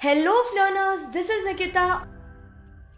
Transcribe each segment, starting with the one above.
Hello learners, this is Nikita.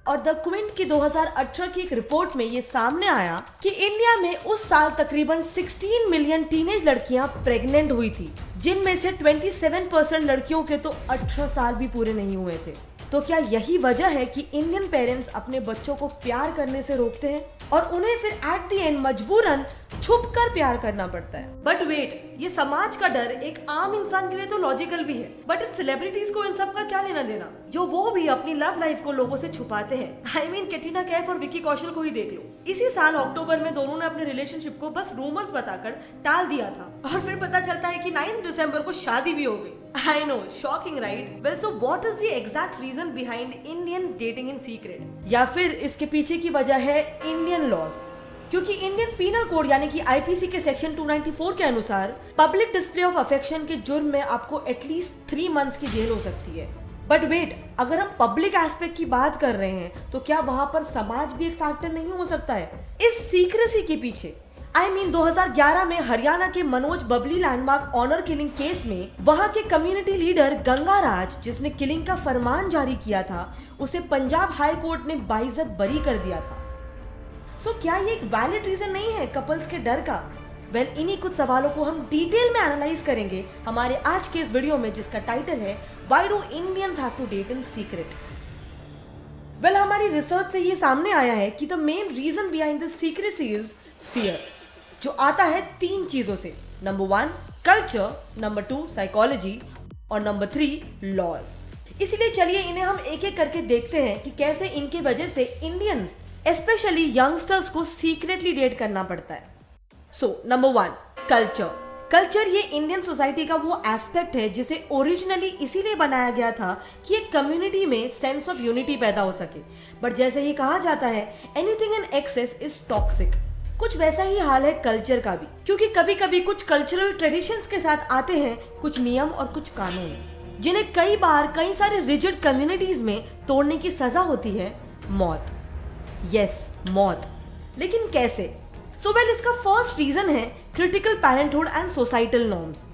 और the Quint की 2018 की एक रिपोर्ट में ये सामने आया कि इंडिया में उस साल तकरीबन 16 मिलियन टीनेज लड़कियां प्रेग्नेंट हुई थी, जिनमें से 27% लड़कियों के तो 18 साल भी पूरे नहीं हुए थे। तो क्या यही वजह है कि इंडियन पेरेंट्स अपने बच्चों को प्यार करने से रोकते हैं और उन्हें फिर एट द एंड मजबूरन छुप कर प्यार करना पड़ता है? बट वेट, ये समाज का डर एक आम इंसान के लिए तो लॉजिकल भी है, बट इन सेलिब्रिटीज को इन सब का क्या लेना देना, जो वो भी अपनी लव लाइफ को लोगों से छुपाते हैं। आई मीन कैटरीना कैफ और विकी कौशल को ही देख लो। इसी साल अक्टूबर में दोनों ने अपने रिलेशनशिप को बस रूमर्स बताकर टाल दिया था और फिर पता चलता है कि 9 दिसंबर को शादी भी हो गई। I know, shocking, right? Well, so what is the exact reason behind Indians dating in secret? या फिर इसके पीछे की वजह है इंडियन लॉज, क्योंकि इंडियन पीनल कोड यानी कि आईपीसी के सेक्शन 294 के अनुसार पब्लिक डिस्प्ले ऑफ अफेक्शन के जुर्म में आपको एटलीस्ट 3 मंथ्स की जेल हो सकती है। बट वेट, अगर हम पब्लिक एस्पेक्ट की बात कर रहे हैं तो क्या वहां पर समाज भी एक फैक्टर नहीं हो सकता है इस सीक्रेसी के पीछे? 2011 में हरियाणा के Manoj Babli landmark honour killing case में वहां के कम्युनिटी लीडर गंगा राज, जिसने किलिंग का फरमान जारी किया था, उसे पंजाब हाई कोर्ट ने बाइज्जत बरी कर दिया था। सो क्या ये एक वैलिड रीजन नहीं है कपल्स के डर का? वेल, इन्हीं कुछ सवालों को हम डिटेल में एनालाइज करेंगे हमारे आज के इस वीडियो में, जिसका टाइटल है why do Indians have to date in secret. Well, हमारी रिसर्च से ये सामने आया है कि the main reason behind this secrecy is fear, जो आता है 3 चीजों से। नंबर 1 कल्चर, नंबर 2 साइकोलॉजी और नंबर 3 लॉज। इसीलिए चलिए इन्हें हम एक एक करके देखते हैं कि कैसे इनकी वजह से इंडियंस स्पेशली यंगस्टर्स को सीक्रेटली डेट करना पड़ता है। So number 1 culture. कल्चर ये इंडियन सोसाइटी का वो एस्पेक्ट है जिसे ओरिजिनली इसीलिए बनाया गया था कि एक कम्युनिटी में सेंस ऑफ यूनिटी पैदा हो सके। बट जैसे ही कहा जाता है, anything in excess is toxic. कुछ वैसा ही हाल है कल्चर का भी, क्योंकि कभी कभी कुछ कल्चरल ट्रेडिशंस के साथ आते हैं कुछ नियम और कुछ कानून, जिन्हें कई बार कई सारे रिजिड कम्युनिटीज में तोड़ने की सजा होती है मौत। यस, मौत। लेकिन कैसे? सो वेल, इसका फर्स्ट रीजन है critical parenthood and societal norms.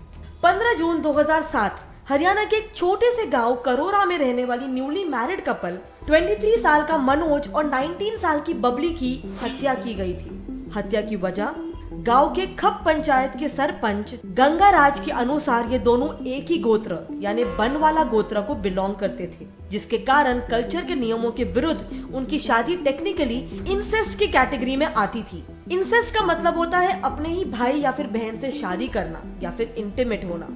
15 जून 2007 हरियाणा के एक छोटे से गांव करोरा में रहने वाली न्यूली मैरिड कपल 23 साल का मनोज और 19 साल की बबली की हत्या की गई थी। हत्या की वजह गांव के खप पंचायत के सरपंच गंगा राज के अनुसार ये दोनों एक ही गोत्र यानी बनवाला गोत्र को बिलोंग करते थे, जिसके कारण कल्चर के नियमों के विरुद्ध उनकी शादी टेक्निकली इंसेस्ट की कैटेगरी में आती थी। इंसेस्ट का मतलब होता है अपने ही भाई या फिर बहन से शादी करना या फिर इंटीमेट होना।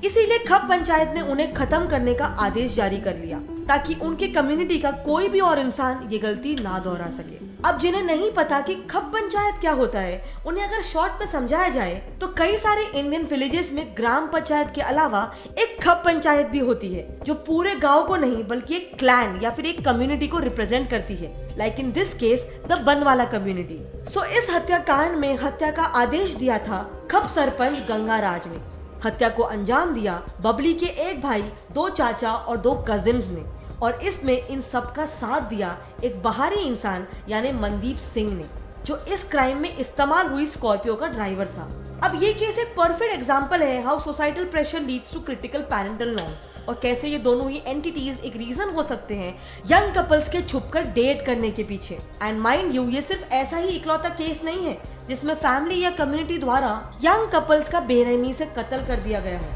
इसीलिए खप पंचायत ने उन्हें खत्म करने का आदेश जारी कर लिया ताकि उनके कम्युनिटी का कोई भी और इंसान ये गलती ना दोहरा सके। अब जिन्हें नहीं पता कि खप पंचायत क्या होता है, उन्हें अगर शॉर्ट में समझाया जाए तो कई सारे इंडियन विलेजेस में ग्राम पंचायत के अलावा एक खप पंचायत भी होती है, जो पूरे गांव को नहीं बल्कि एक क्लैन या फिर एक कम्युनिटी को रिप्रेजेंट करती है, like in this case the बनवाला कम्युनिटी। सो इस हत्याकांड में हत्या का आदेश दिया था खप सरपंच गंगा राज ने। हत्या को अंजाम दिया बबली के एक भाई, 2 चाचा और 2 कजिन्स ने, और इसमें इन सब का साथ दिया एक बाहरी इंसान यानी मनदीप सिंह ने, जो इस क्राइम में इस्तेमाल हुई स्कॉर्पियो का ड्राइवर था। अब ये केस एक परफेक्ट एग्जांपल है how societal pressure leads to critical parental norm, और कैसे ये दोनों ही एंटिटीज एक रीजन हो सकते हैं यंग कपल्स के छुपकर डेट करने के पीछे। एंड माइंड यू, ये सिर्फ ऐसा ही इकलौता केस नहीं है जिसमें फैमिली या कम्युनिटी द्वारा यंग कपल्स का बेरहमी से कत्ल कर दिया गया हो।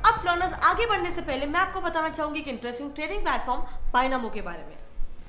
अब लर्नर्स, आगे बढ़ने से पहले मैं आपको बताना चाहूंगी एक इंटरेस्टिंग ट्रेडिंग प्लेटफॉर्म बायनामो के बारे में।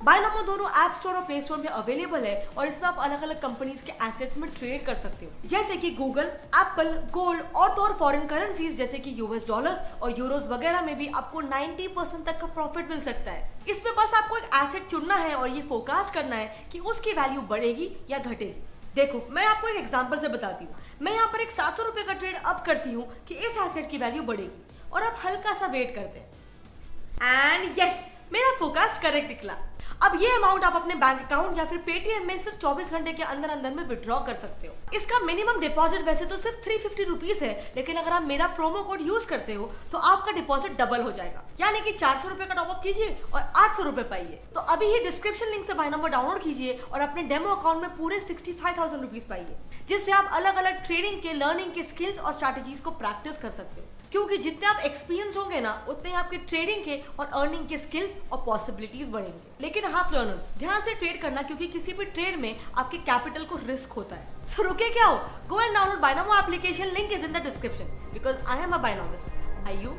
बायनामो दोनों ऐप स्टोर और प्ले स्टोर में अवेलेबल है और इसमें आप अलग अलग कंपनीज के एसेट्स में ट्रेड कर सकते हो, जैसे कि गूगल, एप्पल, गोल्ड और तो और फॉरेन करेंसीज जैसे कि यूएस डॉलर्स और यूरोस वगैरह में भी आपको 90% तक का प्रॉफिट मिल सकता है। इसमें बस आपको एक एसेट चुनना है और ये फोरकास्ट करना है कि उसकी वैल्यू बढ़ेगी या घटेगी। देखो, मैं आपको एक एग्जांपल से बताती हूँ। मैं यहाँ पर एक 700 रुपए का ट्रेड अब करती हूँ कि इस एसेट की वैल्यू बढ़ेगी, और आप हल्का सा वेट करते हैं एंड यस, मेरा फोरकास्ट करेक्ट निकला। अब ये अमाउंट आप अपने बैंक अकाउंट या फिर पेटीएम में सिर्फ 24 घंटे के अंदर अंदर में विड्रॉ कर सकते हो। इसका मिनिमम डिपॉजिट वैसे तो सिर्फ 350 रुपीज है, लेकिन अगर आप मेरा प्रोमो कोड यूज करते हो तो आपका डिपॉजिट डबल हो जाएगा, यानी कि 400 रुपए का टॉपअप कीजिए और 800 रुपए पाइए। तो अभी ही डिस्क्रिप्शन लिंक से बायनामो डाउनलोड कीजिए और अपने डेमो अकाउंट में पूरे 65,000 रुपीज पाइए, जिससे आप अलग अलग ट्रेडिंग के, लर्निंग के स्किल्स और स्ट्रैटेजीज को प्रैक्टिस कर सकते हो। क्योंकि जितने आप एक्सपीरियंस होंगे ना, उतने ही आपके ट्रेडिंग के और अर्निंग के स्किल्स और पॉसिबिलिटीज बढ़ेंगे। लेकिन हाँ लर्नर्स, ध्यान से ट्रेड करना, क्योंकि किसी भी ट्रेड में आपके कैपिटल को रिस्क होता है। सो रुके क्या हो, go and download Binomo application, link is in the description, because I am a Binomist. Are you?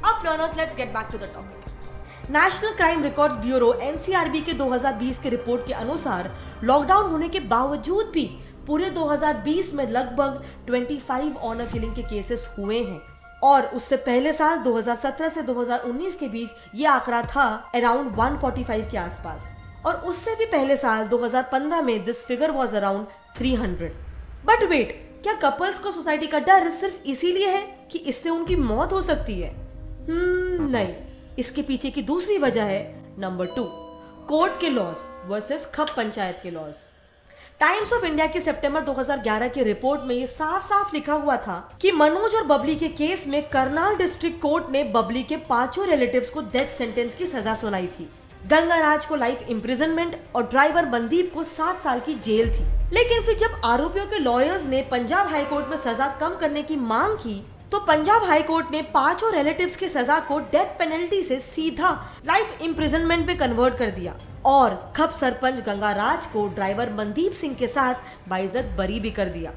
अब learners, let's get back to the topic. National crime records bureau NCRB के 2020 के report के अनुसार लॉकडाउन होने के बावजूद भी पूरे 2020 में लगभग 25 ऑनर किलिंग के केसेस हुए हैं, और उससे पहले साल 2017 से 2019 के बीच ये आंकड़ा था अराउंड 145 के आसपास, और उससे भी पहले साल 2015 में this figure was around 300। But wait, क्या कपल्स को सोसाइटी का डर सिर्फ इसीलिए है कि इससे उनकी मौत हो सकती है? नहीं, इसके पीछे की दूसरी वजह है नंबर 2, कोर्ट के लॉज वर्सेस खप पंचायत के लॉज। टाइम्स ऑफ इंडिया के सितंबर 2011 की रिपोर्ट में ये साफ साफ लिखा हुआ था कि मनोज और बबली के केस में करनाल डिस्ट्रिक्ट कोर्ट ने बबली के 5 रिलेटिव्स को डेथ सेंटेंस की सजा सुनाई थी। गंगाराज को लाइफ इम्प्रिजनमेंट और ड्राइवर मनदीप को 7 साल की जेल थी। लेकिन फिर जब आरोपियों के लॉयर्स ने पंजाब हाई कोर्ट में सजा कम करने की मांग की, तो पंजाब हाई कोर्ट ने 5 रिलेटिव्स की सजा को डेथ पेनल्टी से सीधा लाइफ इम्प्रिजनमेंट में कन्वर्ट कर दिया, और खप सरपंच गंगाराज को ड्राइवर मनदीप सिंह के साथ बाइज्जत बरी भी कर दिया।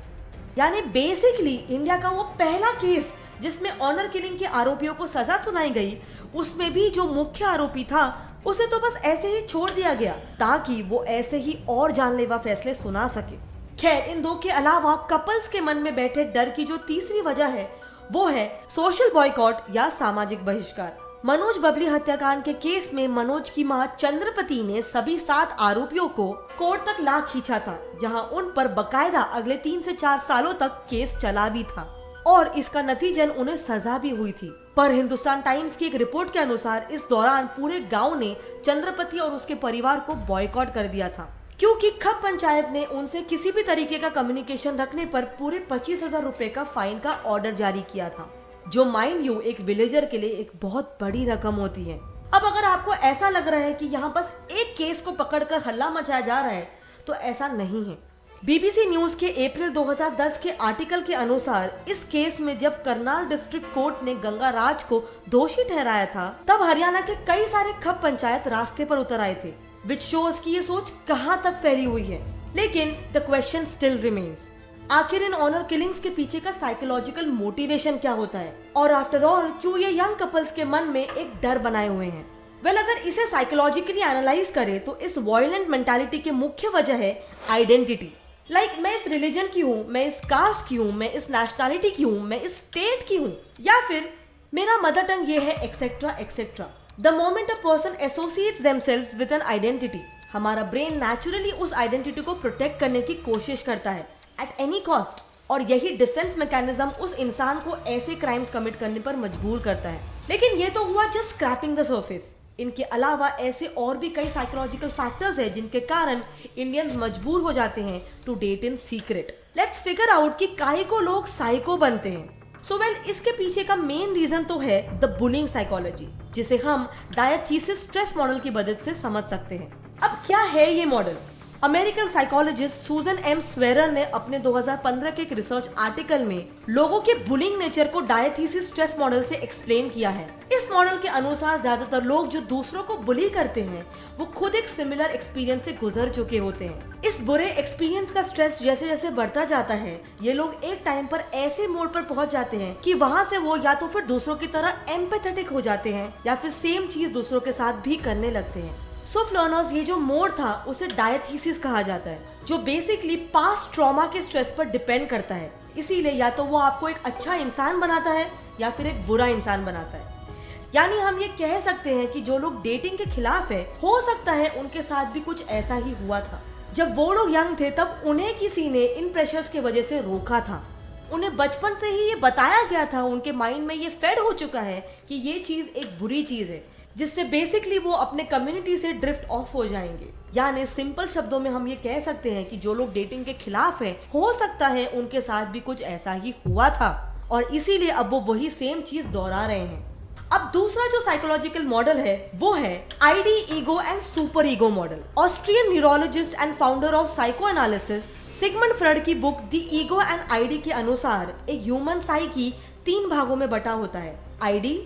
यानी बेसिकली इंडिया का वो पहला केस जिसमें ऑनर किलिंग के आरोपियों को सजा सुनाई गई, उसमें भी जो मुख्य आरोपी था उसे तो बस ऐसे ही छोड़ दिया गया ताकि वो ऐसे ही और जानलेवा फैसले सुना सके। खैर, इन दो के अलावा कपल्स के मन में बैठे डर की जो तीसरी वजह है वो है सोशल बॉयकॉट या सामाजिक बहिष्कार। मनोज बबली हत्याकांड के केस में मनोज की मां चंद्रपति ने सभी 7 आरोपियों को कोर्ट तक ला खींचा था, जहां उन पर बकायदा अगले 3 से 4 सालों तक केस चला भी था, और इसका नतीजन उन्हें सजा भी हुई थी। पर हिंदुस्तान टाइम्स की एक रिपोर्ट के अनुसार इस दौरान पूरे गांव ने चंद्रपति और उसके परिवार को बॉयकॉट कर दिया था, क्योंकि खप पंचायत ने उनसे किसी भी तरीके का कम्युनिकेशन रखने पर पूरे 25,000 रुपए का फाइन का ऑर्डर जारी किया था, जो माइंड यू एक विलेजर के लिए एक बहुत बड़ी रकम होती है। अब अगर आपको ऐसा लग रहा है कि यहाँ बस एक केस को पकड़कर हल्ला मचाया जा रहा है, तो ऐसा नहीं है। बीबीसी न्यूज के अप्रैल 2010 के आर्टिकल के अनुसार इस केस में जब करनाल डिस्ट्रिक्ट कोर्ट ने गंगाराज को दोषी ठहराया था, तब हरियाणा के कई सारे खप पंचायत रास्ते पर उतर आए थे, विच शोज कि ये सोच कहां तक फैली हुई है। लेकिन द क्वेश्चन स्टिल रिमेन्स, आखिर इन ऑनर किलिंग्स के पीछे का साइकोलॉजिकल मोटिवेशन क्या होता है, और आफ्टर ऑल क्यों ये यंग कपल्स के मन में एक डर बनाए हुए हैं? वेल, अगर इसे साइकोलॉजिकली एनालाइज करें तो इस वायलेंट मेंटालिटी की मुख्य वजह है आइडेंटिटी। लाइक मैं इस रिलीजन की हूँ, मैं इस कास्ट की हूँ, मैं इस नेशनैलिटी की हूँ, मैं इस स्टेट की हूँ, या फिर मेरा मदर टंग ये है, etcetera etcetera. The moment a person associates themselves with an identity, हमारा ब्रेन नेचुरली उस आइडेंटिटी को प्रोटेक्ट करने की कोशिश करता है एट एनी कॉस्ट, और यही डिफेंस मैकेनिज्म उस इंसान को ऐसे क्राइम्स कमिट करने पर मजबूर करता है। लेकिन ये तो हुआ जस्ट स्क्रैपिंग द सरफेस। इनके अलावा ऐसे और भी कई साइकोलॉजिकल फैक्टर्स हैं जिनके कारण इंडियंस मजबूर हो जाते हैं to date in secret. Let's figure out कि काहे को लोग साइको बनते हैं। सो वेल, इसके पीछे का मेन रीजन तो है द बुलिंग साइकोलॉजी, जिसे हम डायथीसिस स्ट्रेस मॉडल की मदद से समझ सकते हैं। अब क्या है ये मॉडल? अमेरिकन साइकोलॉजिस्ट सूजन एम स्वेरर ने अपने 2015 के एक रिसर्च आर्टिकल में लोगों के बुलिंग नेचर को डायथीसिस स्ट्रेस मॉडल से एक्सप्लेन किया है। इस मॉडल के अनुसार ज्यादातर लोग जो दूसरों को बुली करते हैं वो खुद एक सिमिलर एक्सपीरियंस से गुजर चुके होते हैं। इस बुरे एक्सपीरियंस का स्ट्रेस जैसे जैसे बढ़ता जाता है, ये लोग एक टाइम पर ऐसे मोड पर पहुंच जाते हैं कि वहां से वो या तो फिर दूसरों की तरह एम्पैथेटिक हो जाते हैं या फिर सेम चीज दूसरों के साथ भी करने लगते हैं। सो लर्नर्स, ये जो मोड था उसे डायथीसिस कहा जाता है, जो बेसिकली पास्ट ट्रॉमा के स्ट्रेस पर डिपेंड करता है। इसीलिए या तो वो आपको एक अच्छा इंसान बनाता है या फिर एक बुरा इंसान बनाता है। यानी हम ये कह सकते हैं कि जो लोग डेटिंग के खिलाफ है, हो सकता है उनके साथ भी कुछ ऐसा ही हुआ था। जब वो लोग यंग थे तब उन्हें किसी ने इन प्रेशर्स की वजह से रोका था। उन्हें बचपन से ही ये बताया गया था, उनके माइंड में ये फेड हो चुका है कि ये चीज एक बुरी चीज है, जिससे बेसिकली वो अपने कम्युनिटी से ड्रिफ्ट ऑफ हो जाएंगे। यानी सिंपल शब्दों में हम ये कह सकते हैं कि जो लोग डेटिंग के खिलाफ है, हो सकता है उनके साथ भी कुछ ऐसा ही हुआ था और इसीलिए अब वो वही सेम चीज दोहरा रहे हैं। अब दूसरा जो साइकोलॉजिकल मॉडल है वो है id, ego and super ego model. Austrian neurologist and founder of psychoanalysis Sigmund Freud की book the ego and id के अनुसार एक ह्यूमन साइकी 3 भागों में बटा होता है, आईडी,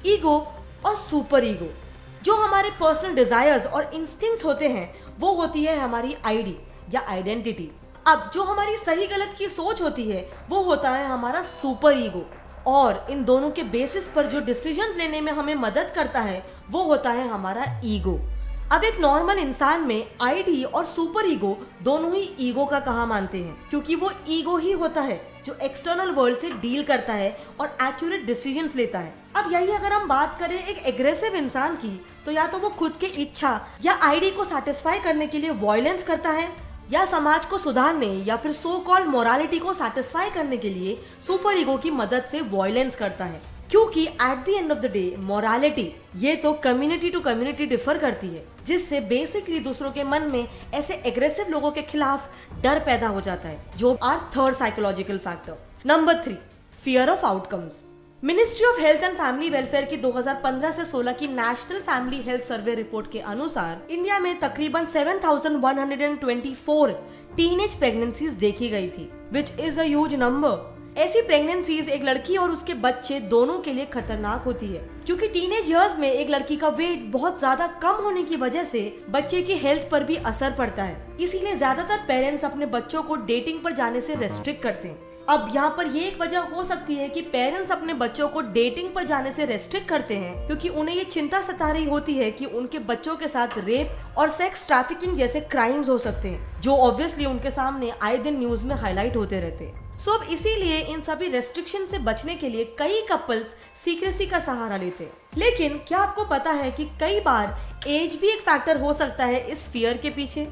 ईगो और सुपर ईगो। जो हमारे पर्सनल डिजायर्स और इंस्टिंक्ट्स होते हैं वो होती है हमारी आईडी या आइडेंटिटी। अब जो हमारी सही गलत की सोच होती है वो होता है हमारा सुपर ईगो, और इन दोनों के बेसिस पर जो डिसीजंस लेने में हमें मदद करता है वो होता है हमारा ईगो। अब एक नॉर्मल इंसान में आईडी और सुपर ईगो दोनों ही ईगो का कहा मानते हैं, क्योंकि वो ईगो ही होता है जो एक्सटर्नल वर्ल्ड से डील करता है और एक्यूरेट डिसीजंस लेता है। अब यही अगर हम बात करें एक एग्रेसिव इंसान की, तो या तो वो खुद की इच्छा या आईडी को सेटिस्फाई करने के लिए वायलेंस करता है, या समाज को सुधारने या फिर सो कॉल्ड मोरालिटी को सेटिस्फाई करने के लिए सुपर ईगो की मदद से वायलेंस करता है। क्योंकि at the end of the day morality ये तो कम्युनिटी टू कम्युनिटी डिफर करती है, जिससे बेसिकली दूसरों के मन में ऐसे एग्रेसिव लोगों के खिलाफ डर पैदा हो जाता है, जो are third psychological factor. Number 3, fear of outcomes. Ministry of health and family welfare की 2015 से 16 की national family health survey report के अनुसार इंडिया में तकरीबन 7,124 टीनेज प्रेगनेंसीज देखी गई थी, which is a huge number. ऐसी प्रेगनेंसीज एक लड़की और उसके बच्चे दोनों के लिए खतरनाक होती है, क्योंकि टीनेज इयर्स में एक लड़की का वेट बहुत ज्यादा कम होने की वजह से बच्चे की हेल्थ पर भी असर पड़ता है। इसीलिए ज्यादातर पेरेंट्स अपने बच्चों को डेटिंग पर जाने से रेस्ट्रिक्ट करते हैं। अब यहाँ पर ये एक वजह हो सकती है कि पेरेंट्स अपने बच्चों को डेटिंग पर जाने से रेस्ट्रिक्ट करते हैं, क्योंकि उन्हें ये चिंता सता रही होती है कि उनके बच्चों के साथ रेप और सेक्स ट्रैफिकिंग जैसे क्राइम्स हो सकते हैं, जो ऑब्वियसली उनके सामने आए दिन न्यूज में हाईलाइट होते रहते हैं। सो अब इसीलिए इन सभी रेस्ट्रिक्शन से बचने के लिए कई कपल्स सीक्रेसी का सहारा लेते हैं। लेकिन क्या आपको पता है कि कई बार एज भी एक फैक्टर हो सकता है इस फियर के पीछे?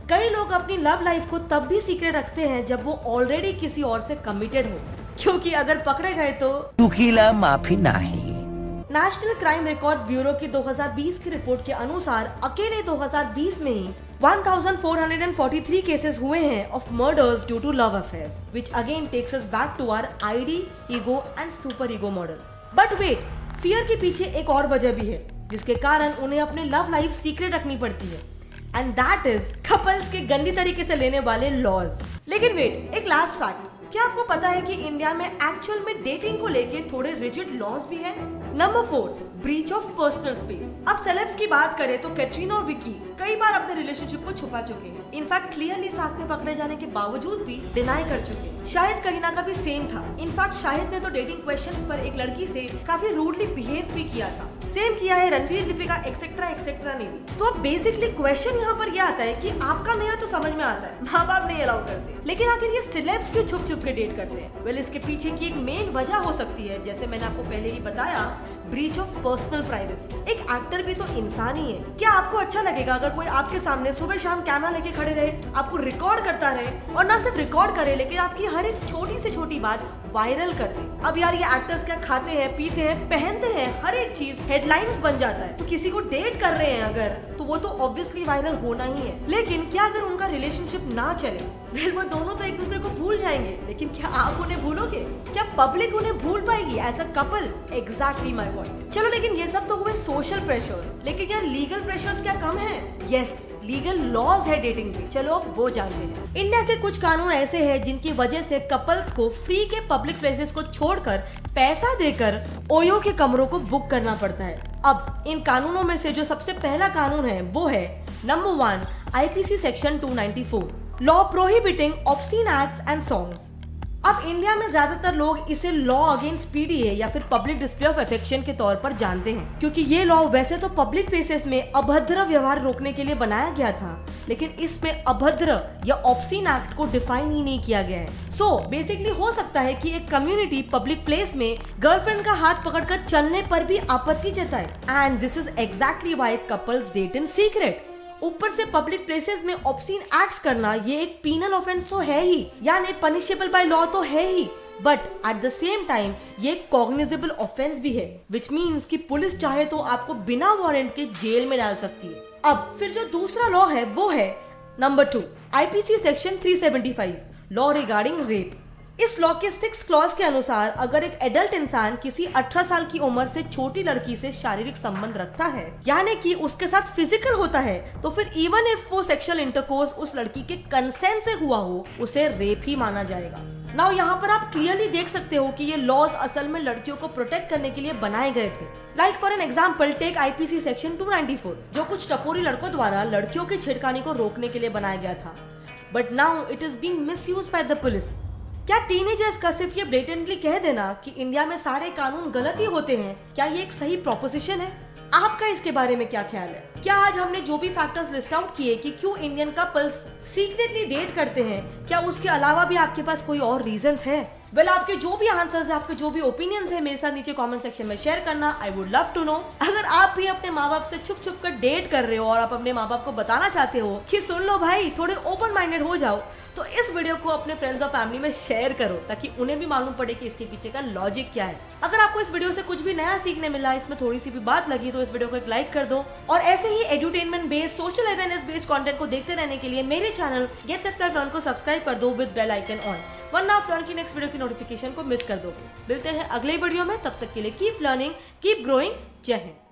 कई लोग अपनी लव लाइफ को तब भी सीक्रेट रखते हैं जब वो ऑलरेडी किसी और से कमिटेड हो, क्योंकि अगर पकड़े गए तो दुखीला माफी नहीं। नेशनल क्राइम रिकॉर्ड्स ब्यूरो की 2020 की रिपोर्ट के अनुसार अकेले 2020 में ही 1443 केसेस हुए हैं of murders due to love affairs, which again takes us back to our id, ego and super ego model. But wait, fear के पीछे एक और वजह भी है जिसके कारण उन्हें अपनी लव लाइफ सीक्रेट रखनी पड़ती है, एंड दैट इज कपल्स के गंदी तरीके से लेने वाले लॉज। लेकिन वेट, एक लास्ट फैक्ट, क्या आपको पता है कि इंडिया में एक्चुअल में डेटिंग को लेके थोड़े रिजिड लॉज भी हैं? Number 4, breach of personal space. अब सेलेब्स की बात करें तो कैटरीना और विकी कई बार अपने रिलेशनशिप को छुपा चुके हैं, इनफैक्ट क्लियरली साथ में पकड़े जाने के बावजूद भी डिनाई कर चुके हैं। शाहिद करीना का भी सेम था। इनफैक्ट शाहिद ने तो डेटिंग क्वेश्चंस पर एक लड़की से काफी रूडली बिहेव भी किया था। सेम किया है रणवीर, दीपिका एक्सेट्रा एक्सेट्रा ने भी। तो अब बेसिकली क्वेश्चन यहाँ पर यह आता है कि आपका मेरा तो समझ में आता है, माँ बाप नहीं अलाउ करते, लेकिन आखिर ये सेलेब्स क्यों छुप छुप के डेट करते हैं? वेल, इसके पीछे की एक मेन वजह हो सकती है, जैसे मैंने आपको पहले ही बताया, ब्रीच ऑफ पर्सनल प्राइवेसी। एक एक्टर भी तो इंसान ही है। क्या आपको अच्छा लगेगा अगर कोई आपके सामने सुबह शाम कैमरा लेके खड़े रहे, आपको रिकॉर्ड करता रहे, और ना सिर्फ रिकॉर्ड करे लेकिन आपकी हर एक छोटी से छोटी बात वायरल कर दे? अब यार, ये एक्टर्स क्या खाते हैं, पीते हैं, पहनते हैं, हर एक चीज हेडलाइंस बन जाता है। तो किसी को डेट कर रहे हैं अगर, तो वो तो ऑब्वियसली वायरल होना ही है। लेकिन क्या अगर उनका रिलेशनशिप ना चले, वेल वो दोनों तो एक दूसरे को भूल जाएंगे, लेकिन क्या आप उन्हें भूलोगे? क्या पब्लिक उन्हें भूल पाएगी as a couple? Exactly my point. चलो, लेकिन ये सब तो हुए सोशल प्रेशर्स, लेकिन यार लीगल प्रेशर्स क्या कम है? यस, लीगल लॉज है डेटिंग पे। चलो अब वो जानते हैं। इंडिया के कुछ कानून ऐसे हैं जिनकी वजह से कपल्स को फ्री के पब्लिक प्लेसेस को छोड़कर पैसा देकर ओयो के कमरों को बुक करना पड़ता है। अब इन कानूनों में से जो सबसे पहला कानून है वो है number 1, IPC section 294, law prohibiting obscene acts and songs. अब इंडिया में ज्यादातर लोग इसे लॉ अगेंस्ट पीडीए या फिर पब्लिक डिस्प्ले ऑफ अफेक्शन के तौर पर जानते हैं, क्योंकि ये लॉ वैसे तो पब्लिक प्लेसेस में अभद्र व्यवहार रोकने के लिए बनाया गया था, लेकिन इसमें अभद्र या ऑब्सीन एक्ट को डिफाइन ही नहीं किया गया है। सो बेसिकली हो सकता है कि एक कम्युनिटी पब्लिक प्लेस में गर्लफ्रेंड का हाथ पकड़कर चलने पर भी आपत्ति जताए, and this is exactly why couples date in secret. ऊपर से पब्लिक प्लेसेस में ऑब्सीन एक्ट्स करना ये एक पीनल ऑफेंस तो है ही, यानी पनिशेबल बाय लॉ तो है ही, but at the same time ये कॉग्निजेबल ऑफेंस भी है, विच मीन्स कि पुलिस चाहे तो आपको बिना वारंट के जेल में डाल सकती है। अब फिर जो दूसरा लॉ है वो है number 2, IPC section 375, law regarding rape. इस लॉ के 6 क्लॉज के अनुसार अगर एक एडल्ट इंसान किसी 18 साल की उम्र से छोटी लड़की से शारीरिक संबंध रखता है, यानी कि उसके साथ फिजिकल होता है, तो फिर इवन इफ वो सेक्सुअल इंटरकोर्स उस लड़की के कंसेंट से हुआ हो, उसे रेप ही माना जाएगा। नाउ यहाँ पर आप क्लियरली देख सकते हो कि ये लॉज असल में लड़कियों को प्रोटेक्ट करने के लिए बनाए गए थे। Like for an example take IPC section 294 जो कुछ टपोरी लड़कों द्वारा लड़कियों की छेड़खानी को रोकने के लिए बनाया गया था, but now it is being misused by the police. क्या टीनेजर्स का सिर्फ ये ब्लेटेंटली कह देना कि इंडिया में सारे कानून गलत ही होते हैं, क्या ये एक सही प्रोपोजिशन है? आपका इसके बारे में क्या ख्याल है? क्या आज हमने जो भी फैक्टर्स लिस्ट आउट किए कि क्यों इंडियन कपल्स सीक्रेटली डेट करते हैं, क्या उसके अलावा भी आपके पास कोई और रीजंस है? वेल, आपके जो भी आंसर्स है, आपके जो भी ओपिनियंस है, मेरे साथ नीचे कमेंट सेक्शन में शेयर करना। I would love to know. अगर आप भी अपने माँ बाप से छुप छुप कर डेट कर रहे हो और आप अपने माँ बाप को बताना चाहते हो कि सुन लो भाई, थोड़े ओपन माइंडेड हो जाओ, तो इस वीडियो को अपने फ्रेंड्स और फैमिली में शेयर करो ताकि उन्हें भी मालूम पड़े कि इसके पीछे का लॉजिक क्या है। अगर आपको इस वीडियो से कुछ भी नया सीखने मिला, इसमें थोड़ी सी भी बात लगी, तो इस वीडियो को एक लाइक कर दो। और ऐसे ही edutainment based, social awareness based content को देखते रहने के लिए मेरे channel get set fly learn को सब्सक्राइब कर दो विद बेल आइकन ऑन, वरना आप लर्न की नेक्स्ट वीडियो की नोटिफिकेशन को मिस कर दोगे। मिलते हैं अगले वीडियो में, तब तक के लिए कीप लर्निंग, कीप ग्रोइंग। जय हिंद।